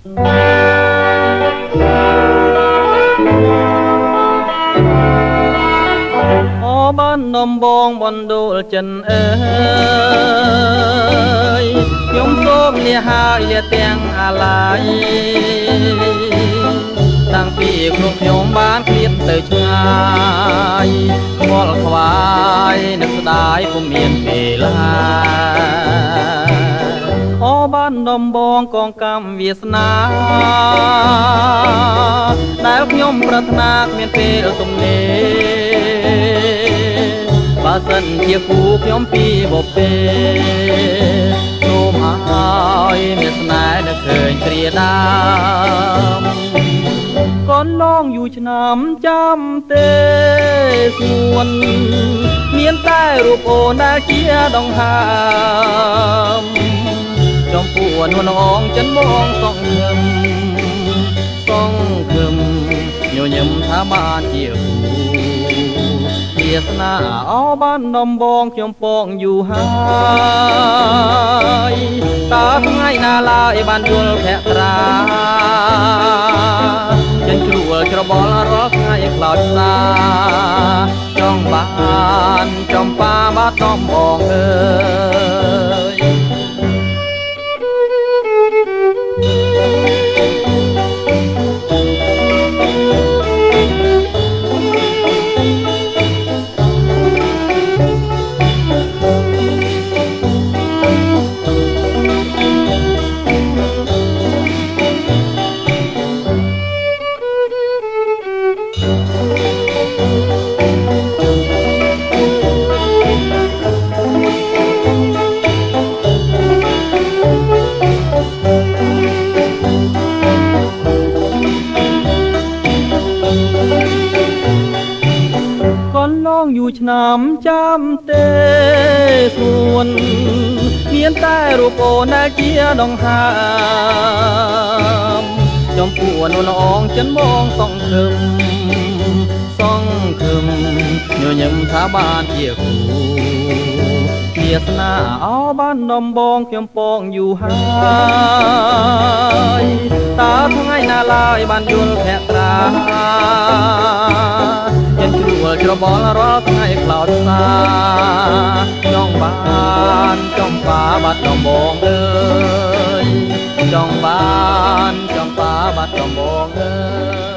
អូបាននំបងបណ្ដួលចិនអើយខ្ញុំសូមលាហើយលាទាំងអាឡ័យតាំងពីខ្លួនខ្ញុំបានឃ្លាតទៅឆ្ងាយខ្វល់ខ្វាយនឹកស្ដាយពុំមានពេលឡាអូបានដំបងកងកម្មវាសនាដែលខ្ញុំប្រាថ្នាគ្មានពេលទំនេរបើសិនជាគូខ្ញុំពីបពេសូមឲ្យមានស្នេហ៍នឹកឃើញគ្រាដើមកូនឡងយូរឆ្នាំចាំទេស្ងួនមានតែរូបអូនដែលជាដង្ហើមចំពោះនួនអងចិនមកសងខឹមញញឹមថាបានជាគូវាសនាអោបានដំបងខ្ញុំពងយូរហើយតើថ្ងៃណាឡើយបានយល់ភក្ត្រាចិនជ្រួលច្របល់រាល់ថ្ងៃខ្លោចសាចង់បានចំបាបាត់ដំបងអើយយូរឆ្នាំចាំទេស្ងួនមានតែរូបអូនដែលជាដង្ហើមចំពោះនួនអងចិនមកសងខឹមញញឹមថាបានជាគូវាសនាអោបានដំបងខ្ញុំពងយូរហើយតើថ្ងៃណាឡើយបានយល់ភក្ត្រាចិនជ្រួលច្របល់រាល់ថ្ងៃខ្លោចសាចង់បានចំបាបាត់ដំបងអើយចង់បានចំបាបាត់ដំបងអើយ